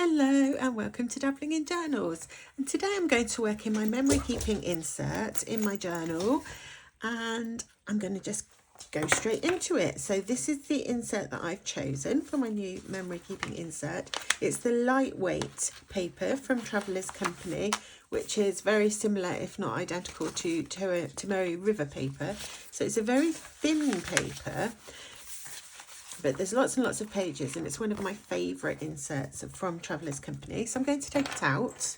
Hello and welcome to Dabbling in Journals, and today I'm going to work in my memory keeping insert in my journal, and I'm going to just go straight into it. So this is the insert that I've chosen for my new memory keeping insert. It's the lightweight paper from Travellers Company, which is very similar if not identical to Tomoe River paper. So it's a very thin paper, but there's lots and lots of pages, and it's one of my favourite inserts from Travellers Company. So I'm going to take it out.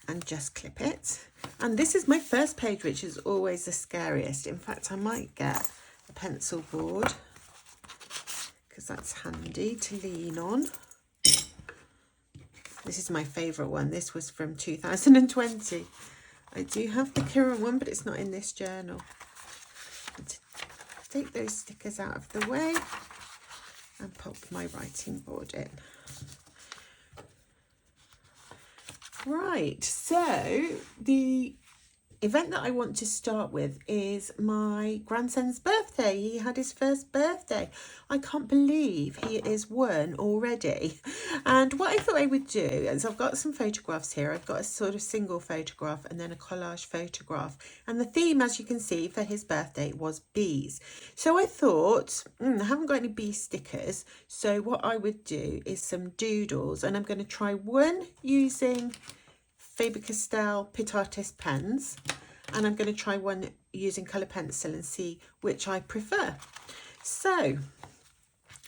And just clip it. And this is my first page, which is always the scariest. In fact, I might get a pencil board because that's handy to lean on. This is my favourite one. This was from 2020. I do have the current one, but it's not in this journal. Take those stickers out of the way and pop my writing board in. Right, so the event that I want to start with is my grandson's birthday. He had his first birthday. I can't believe he is one already. And what I thought I would do is, I've got some photographs here. I've got a sort of single photograph and then a collage photograph. And the theme, as you can see, for his birthday was bees. So I thought, I haven't got any bee stickers. So what I would do is some doodles, and I'm going to try one using Faber-Castell Pitt Artist pens, and I'm going to try one using colour pencil and see which I prefer. So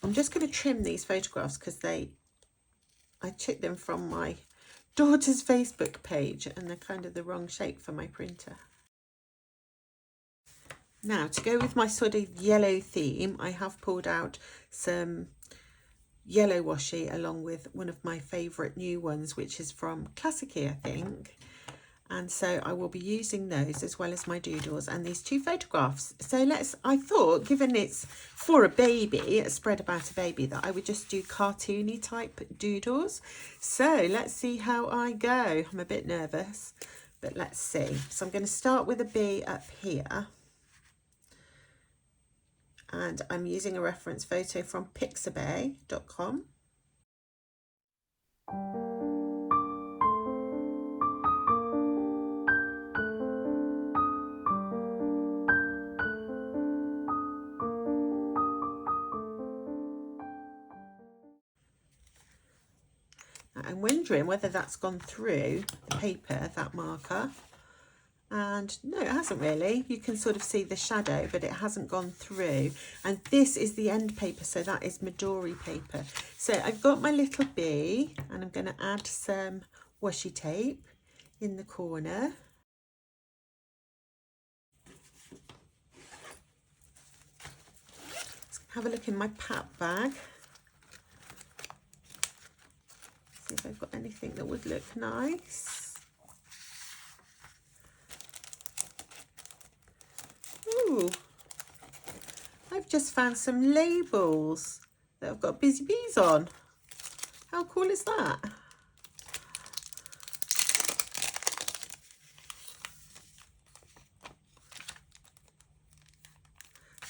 I'm just going to trim these photographs because I took them from my daughter's Facebook page and they're kind of the wrong shape for my printer. Now, to go with my sort of yellow theme, I have pulled out some yellow washi along with one of my favourite new ones, which is from Classicy, I think. And so I will be using those as well as my doodles and these two photographs. So I thought, given it's for a baby, a spread about a baby, that I would just do cartoony type doodles. So let's see how I go. I'm a bit nervous, but let's see. So I'm going to start with a bee up here. And I'm using a reference photo from pixabay.com. I'm wondering whether that's gone through the paper, that marker. And no, it hasn't really. You can sort of see the shadow, but it hasn't gone through. And this is the end paper, so that is Midori paper. So I've got my little bee, and I'm going to add some washi tape in the corner. Let's have a look in my pat bag. See if I've got anything that would look nice. Ooh, I've just found some labels that have got busy bees on. How cool is that? I'm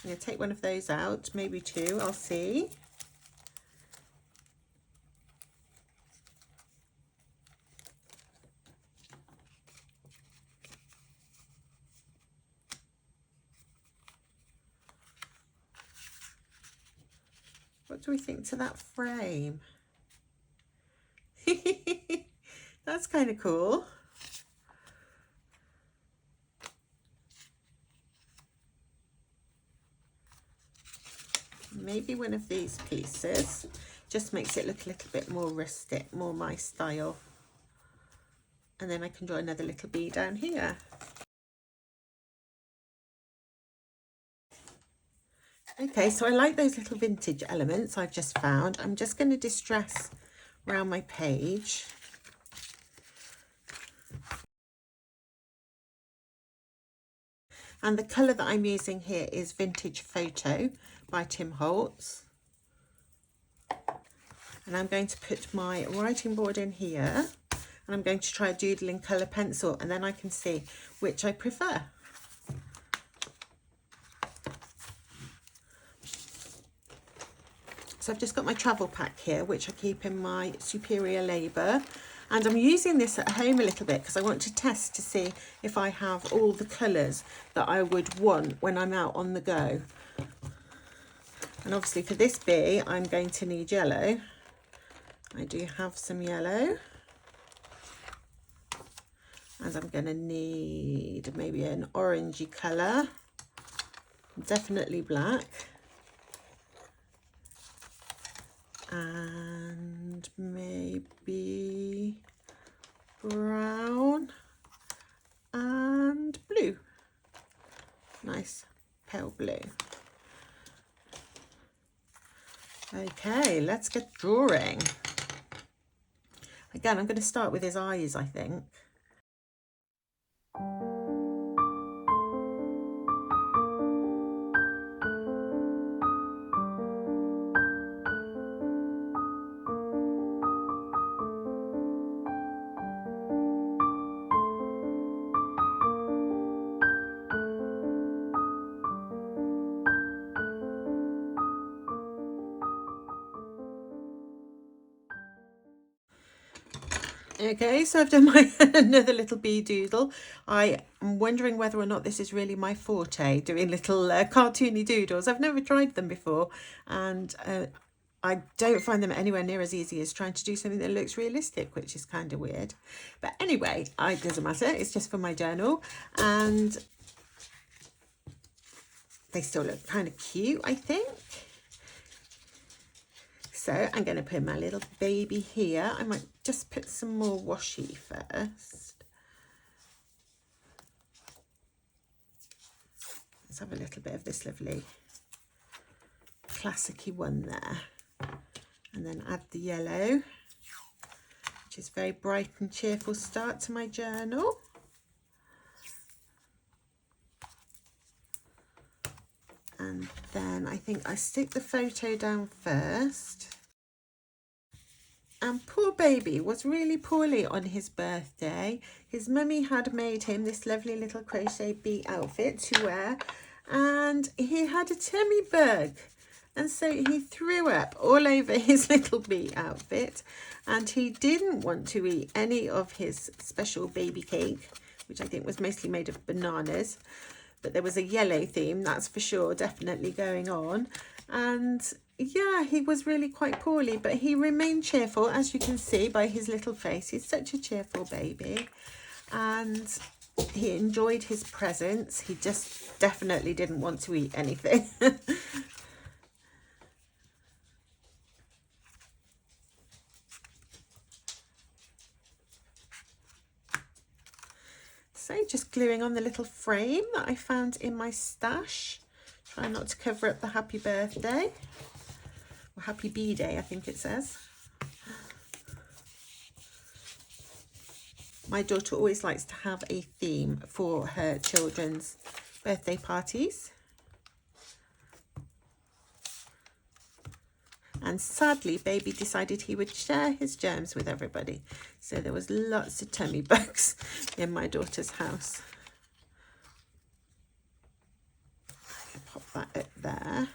going to take one of those out, maybe two, I'll see. What do we think to that frame? That's kind of cool. Maybe one of these pieces just makes it look a little bit more rustic, more my style. And then I can draw another little bee down here. Okay, so I like those little vintage elements I've just found. I'm just going to distress around my page. And the colour that I'm using here is Vintage Photo by Tim Holtz. And I'm going to put my writing board in here, and I'm going to try doodling colour pencil, and then I can see which I prefer. So I've just got my travel pack here, which I keep in my superior labour. And I'm using this at home a little bit because I want to test to see if I have all the colours that I would want when I'm out on the go. And obviously for this bee, I'm going to need yellow. I do have some yellow. And I'm going to need maybe an orangey colour. Definitely black. And maybe brown and blue. Nice pale blue. Okay, let's get drawing. Again, I'm going to start with his eyes, I think. Okay, so I've done my another little bee doodle. I am wondering whether or not this is really my forte, doing little cartoony doodles. I've never tried them before, and I don't find them anywhere near as easy as trying to do something that looks realistic, which is kind of weird. But anyway, it doesn't matter. It's just for my journal, and they still look kind of cute, I think. So I'm going to put my little baby here. I might just put some more washi first. Let's have a little bit of this lovely classic-y one there. And then add the yellow, which is a very bright and cheerful start to my journal. And then I think I stick the photo down first. And poor baby was really poorly on his birthday. His mummy had made him this lovely little crochet bee outfit to wear, and he had a tummy bug. And so he threw up all over his little bee outfit, and he didn't want to eat any of his special baby cake, which I think was mostly made of bananas. But there was a yellow theme, that's for sure, definitely going on. And yeah, he was really quite poorly, but he remained cheerful, as you can see by his little face. He's such a cheerful baby. And he enjoyed his presents. He just definitely didn't want to eat anything. So just gluing on the little frame that I found in my stash. Try not to cover up the happy birthday. Or happy bee day, I think it says. My daughter always likes to have a theme for her children's birthday parties. And sadly, baby decided he would share his germs with everybody. So there was lots of tummy bugs in my daughter's house. Pop that up there.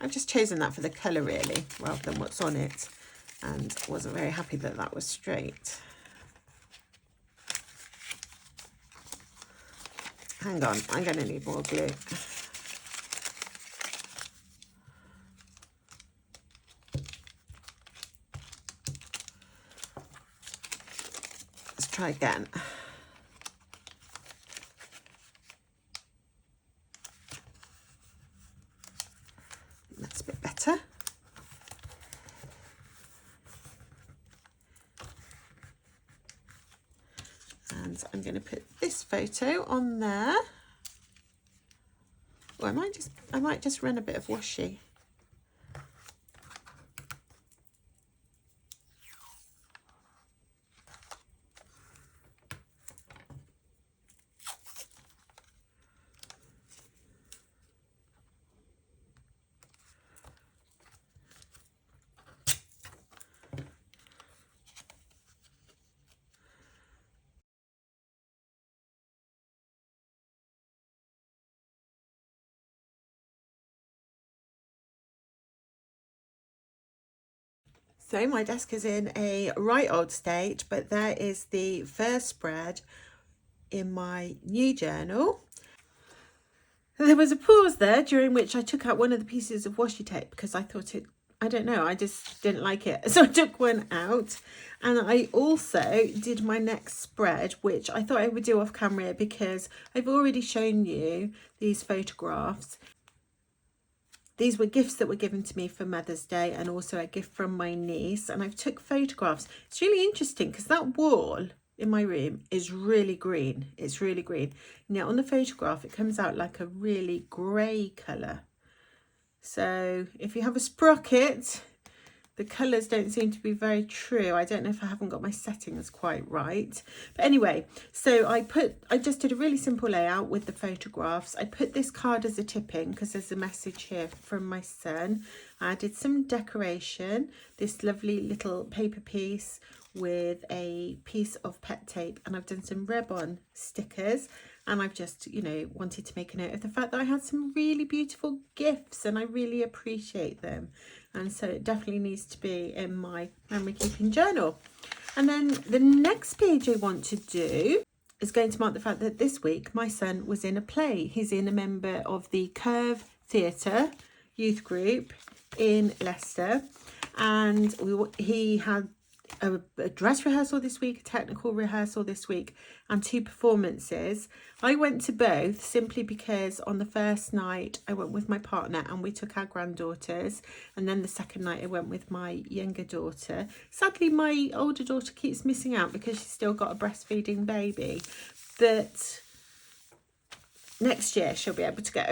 I've just chosen that for the colour really, rather than what's on it. And wasn't very happy that that was straight. Hang on, I'm going to need more glue. Let's try again. That's a bit better. And I'm going to put this photo on there. Or I might just run a bit of washi. So my desk is in a right old state, but there is the first spread in my new journal. There was a pause there during which I took out one of the pieces of washi tape because I thought it, I don't know, I just didn't like it. So I took one out, and I also did my next spread, which I thought I would do off camera because I've already shown you these photographs. These were gifts that were given to me for Mother's Day, and also a gift from my niece, and I've took photographs. It's really interesting because that wall in my room is really green. It's really green. Now on the photograph it comes out like a really grey colour. So if you have a sprocket, the colours don't seem to be very true. I don't know if I haven't got my settings quite right. But anyway, so I just did a really simple layout with the photographs. I put this card as a tip in because there's a message here from my son. I did some decoration, this lovely little paper piece with a piece of pet tape, and I've done some ribbon stickers, and I've just, you know, wanted to make a note of the fact that I had some really beautiful gifts and I really appreciate them. And so it definitely needs to be in my memory keeping journal. And then the next page I want to do is going to mark the fact that this week my son was in a play. He's in a member of the Curve Theatre youth group in Leicester, and he had a dress rehearsal this week, a technical rehearsal this week, and 2 performances. I went to both simply because on the first night I went with my partner and we took our granddaughters, and then the second night I went with my younger daughter. Sadly my older daughter keeps missing out because she's still got a breastfeeding baby, but next year she'll be able to go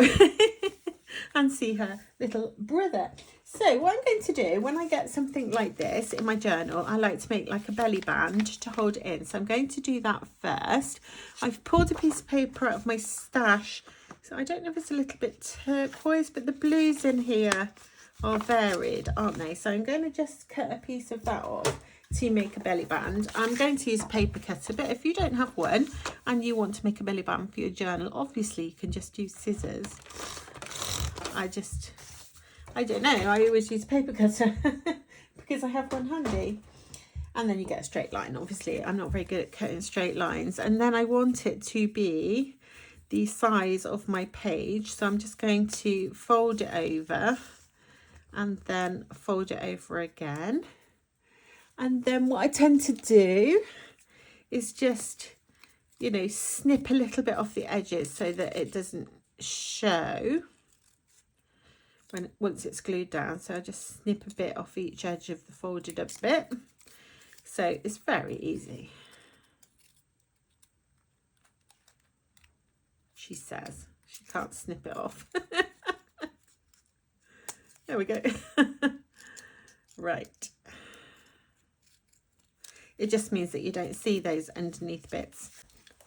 and see her little brother. So what I'm going to do when I get something like this in my journal, I like to make like a belly band to hold it in. So I'm going to do that first. I've pulled a piece of paper out of my stash. So I don't know if it's a little bit turquoise, but the blues in here are varied, aren't they? So I'm going to just cut a piece of that off to make a belly band. I'm going to use a paper cutter, but if you don't have one and you want to make a belly band for your journal, obviously you can just use scissors. I don't know, I always use a paper cutter because I have one handy. And then you get a straight line. Obviously, I'm not very good at cutting straight lines. And then I want it to be the size of my page. So I'm just going to fold it over and then fold it over again. And then what I tend to do is just, you know, snip a little bit off the edges so that it doesn't show once it's glued down. So I just snip a bit off each edge of the folded up bit. So it's very easy. She says she can't snip it off. There we go. Right. It just means that you don't see those underneath bits.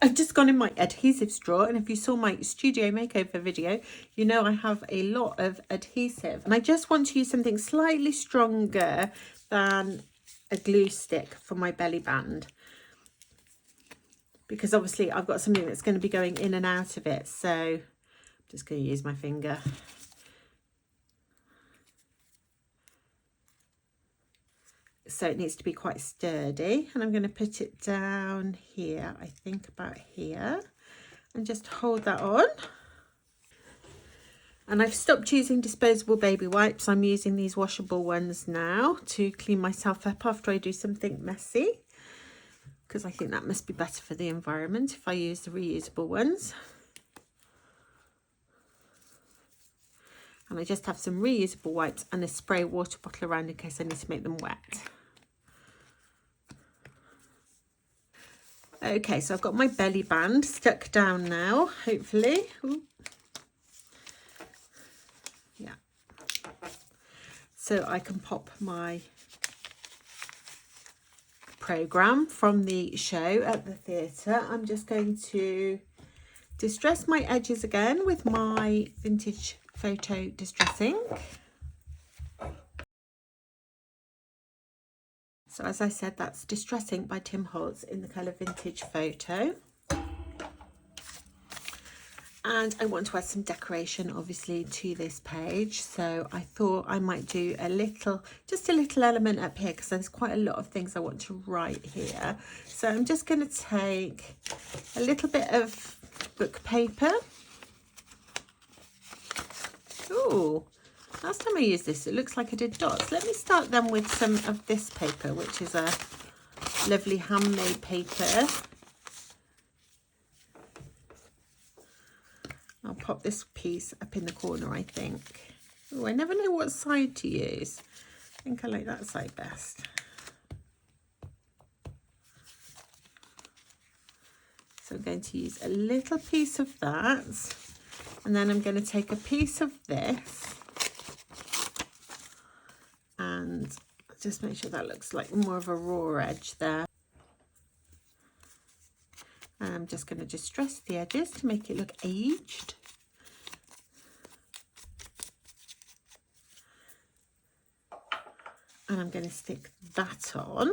I've just gone in my adhesives drawer, and if you saw my studio makeover video, you know I have a lot of adhesive, and I just want to use something slightly stronger than a glue stick for my belly band, because obviously I've got something that's going to be going in and out of it. So I'm just going to use my finger. So it needs to be quite sturdy, and I'm going to put it down here, I think about here, and just hold that on. And I've stopped using disposable baby wipes. I'm using these washable ones now to clean myself up after I do something messy, because I think that must be better for the environment if I use the reusable ones. And I just have some reusable wipes and a spray water bottle around in case I need to make them wet. Okay, so I've got my belly band stuck down now, hopefully. Ooh. Yeah. So I can pop my programme from the show at the theatre. I'm just going to distress my edges again with my Vintage Photo Distressing. So as I said, that's Distressing by Tim Holtz in the colour Vintage Photo. And I want to add some decoration, obviously, to this page. So I thought I might do just a little element up here, because there's quite a lot of things I want to write here. So I'm just going to take a little bit of book paper. Ooh, last time I used this, it looks like I did dots. Let me start then with some of this paper, which is a lovely handmade paper. I'll pop this piece up in the corner, I think. Oh, I never know what side to use. I think I like that side best. So I'm going to use a little piece of that. And then I'm going to take a piece of this. And just make sure that looks like more of a raw edge there. And I'm just going to distress the edges to make it look aged. And I'm going to stick that on.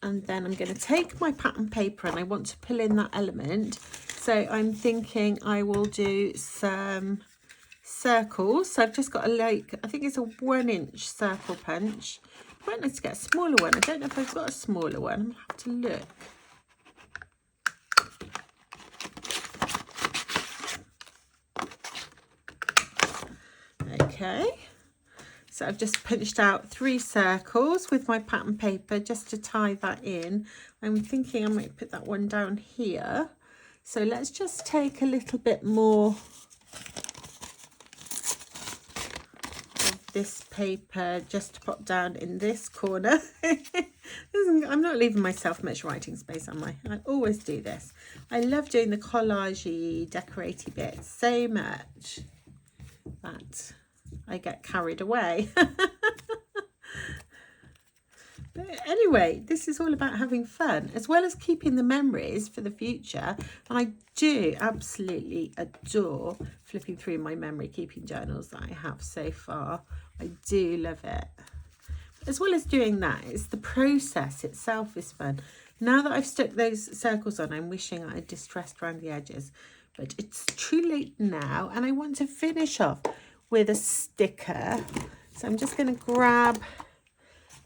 And then I'm going to take my pattern paper and I want to pull in that element. So I'm thinking I will do some circles. So I've just got I think it's a 1-inch circle punch. I might need to get a smaller one. I don't know if I've got a smaller one. I'm going to have to look. Okay, so I've just punched out 3 circles with my pattern paper just to tie that in. I'm thinking I might put that one down here. So let's just take a little bit more of this paper just to pop down in this corner. I'm not leaving myself much writing space, am I? I always do this. I love doing the collagey, decoratey bits so much that I get carried away. But anyway, this is all about having fun as well as keeping the memories for the future. And I do absolutely adore flipping through my memory keeping journals that I have so far. I do love it. As well as doing that, it's the process itself is fun. Now that I've stuck those circles on, I'm wishing I had distressed around the edges, but it's too late now. And I want to finish off with a sticker. So I'm just going to grab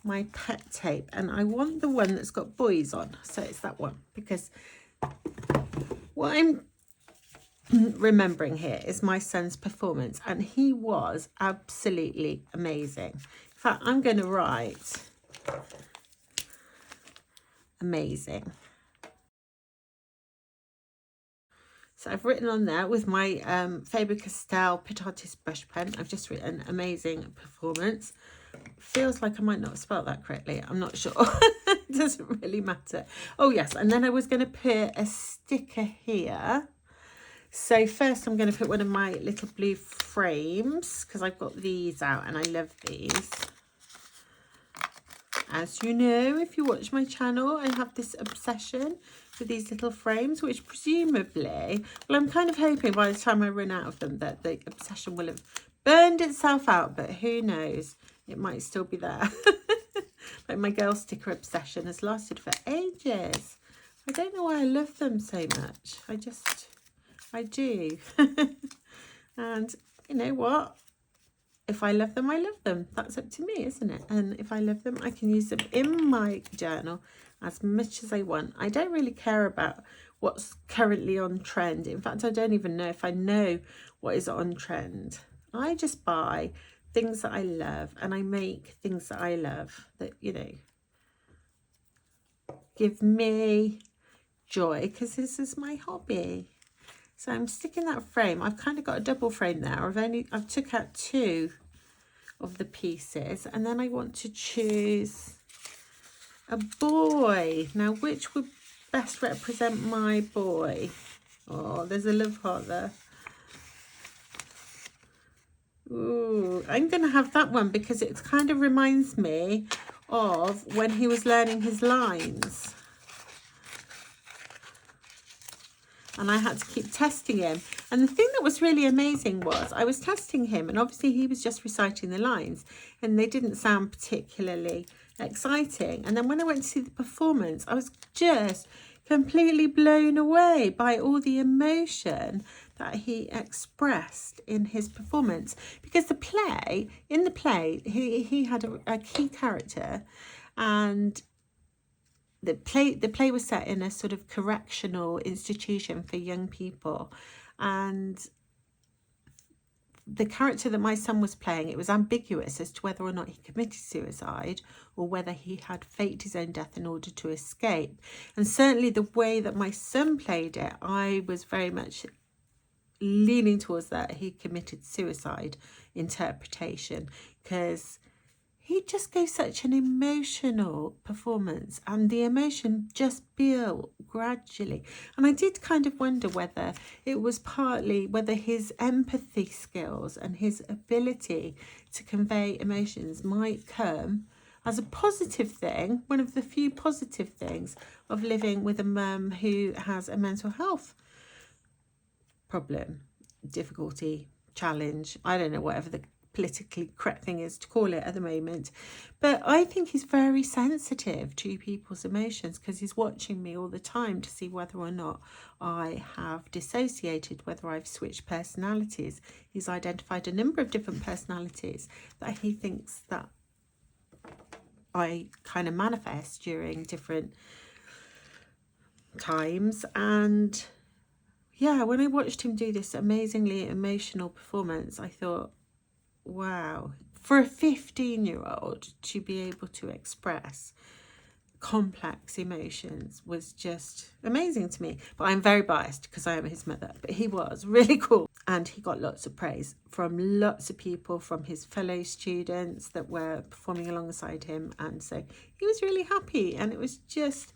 my pet tape, and I want the one that's got boys on. So it's that one, because what I'm remembering here is my son's performance, and he was absolutely amazing. In fact, I'm going to write amazing. So I've written on there with my Faber-Castell Pitt Artist brush pen. I've just written amazing performance. Feels like I might not have spelled that correctly. I'm not sure. It doesn't really matter. Oh yes, and then I was going to put a sticker here. So first I'm going to put one of my little blue frames, because I've got these out and I love these. As you know, if you watch my channel, I have this obsession with these little frames, which presumably, well, I'm kind of hoping by the time I run out of them that the obsession will have burned itself out, but who knows, it might still be there. Like my girl sticker obsession has lasted for ages. I don't know why I love them so much. I do. And you know what? If I love them, I love them. That's up to me, isn't it? And if I love them, I can use them in my journal as much as I want. I don't really care about what's currently on trend. In fact, I don't even know if I know what is on trend. I just buy things that I love, and I make things that I love that, you know, give me joy, because this is my hobby. So I'm sticking that frame. I've kind of got a double frame there. I've took out 2 of the pieces, and then I want to choose a boy. Now, which would best represent my boy? Oh, there's a love heart there. Ooh, I'm going to have that one because it kind of reminds me of when he was learning his lines. And I had to keep testing him. And the thing that was really amazing was I was testing him, and obviously he was just reciting the lines and they didn't sound particularly exciting. And then when I went to see the performance, I was just completely blown away by all the emotion that he expressed in his performance. Because in the play, he had a key character, and the play was set in a sort of correctional institution for young people, and the character that my son was playing, it was ambiguous as to whether or not he committed suicide or whether he had faked his own death in order to escape. And certainly the way that my son played it, I was very much leaning towards that he committed suicide interpretation, because he just gave such an emotional performance, and the emotion just built gradually. And I did kind of wonder whether it was partly whether his empathy skills and his ability to convey emotions might come as a positive thing, one of the few positive things of living with a mum who has a mental health problem, difficulty, challenge, I don't know, whatever the politically correct thing is to call it at the moment. But I think he's very sensitive to people's emotions, because he's watching me all the time to see whether or not I have dissociated, whether I've switched personalities. He's identified a number of different personalities that he thinks that I kind of manifest during different times. And yeah, when I watched him do this amazingly emotional performance, I thought, wow, for a 15-year-old to be able to express complex emotions was just amazing to me. But I'm very biased because I am his mother, but he was really cool. And he got lots of praise from lots of people, from his fellow students that were performing alongside him. And so he was really happy, and it was just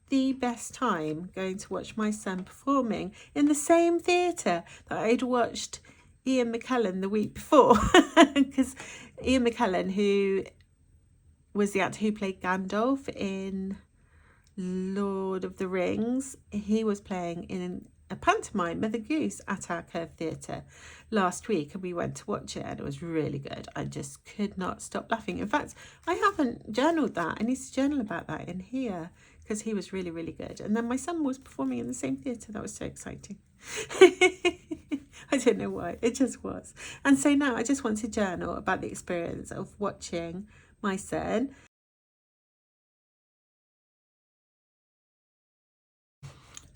the best time going to watch my son performing in the same theatre that I'd watched Ian McKellen the week before. Because Ian McKellen, who was the actor who played Gandalf in Lord of the Rings, he was playing in a pantomime, Mother Goose, at our Curve Theatre last week, and we went to watch it, and it was really good. I just could not stop laughing. In fact, I haven't journaled that. I need to journal about that in here, because he was really, really good. And then my son was performing in the same theatre. That was so exciting. I don't know why, it just was. And so now I just want to journal about the experience of watching my son.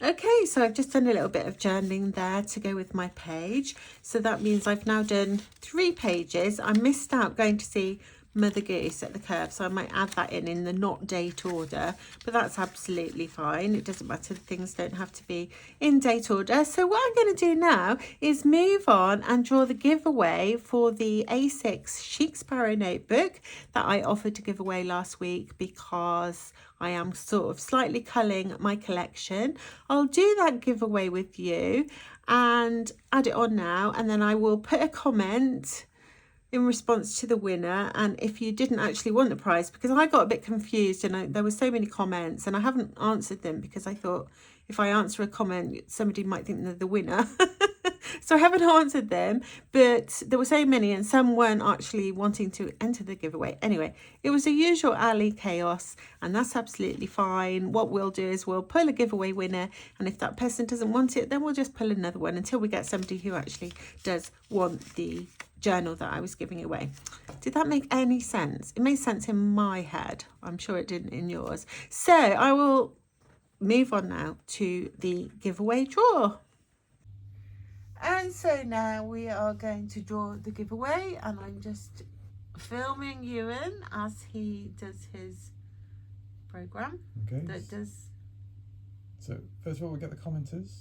Okay, so I've just done a little bit of journaling there to go with my page. So that means I've now done 3 pages. I missed out going to see Mother Goose at the Curve, so I might add that in the not date order, but that's absolutely fine. It doesn't matter, things don't have to be in date order. So what I'm going to do now is move on and draw the giveaway for the A6 Chic Sparrow notebook that I offered to give away last week, because I am sort of slightly culling my collection. I'll do that giveaway with you and add it on now, and then I will put a comment in response to the winner. And if you didn't actually want the prize, because I got a bit confused and there were so many comments and I haven't answered them, because I thought if I answer a comment somebody might think they're the winner. So I haven't answered them, but there were so many and some weren't actually wanting to enter the giveaway. Anyway, it was the usual Ali chaos, and that's absolutely fine. What we'll do is we'll pull a giveaway winner, and if that person doesn't want it, then we'll just pull another one until we get somebody who actually does want the journal that I was giving away. Did that make any sense? It made sense in my head. I'm sure it didn't in yours. So I will move on now to the giveaway draw. And so now we are going to draw the giveaway, and I'm just filming Ewan as he does his program. Okay. So first of all, we get the commenters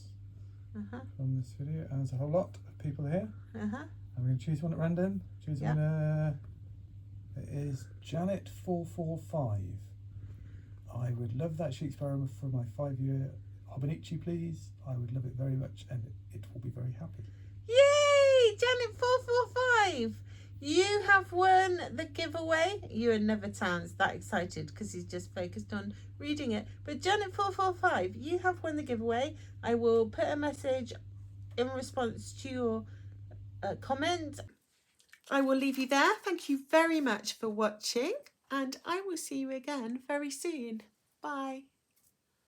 from this video, and there's a whole lot of people here. I'm going to choose one at random. Choose one. It is Janet445. I would love that Chic Sparrow for my 5-year Hobonichi, please. I would love it very much, and it will be very happy. Yay! Janet445! You have won the giveaway. Ewan never sounds that excited because he's just focused on reading it. But Janet445, you have won the giveaway. I will put a message in response to your comment. I will leave you there. Thank you very much for watching. and I will see you again very soon. Bye.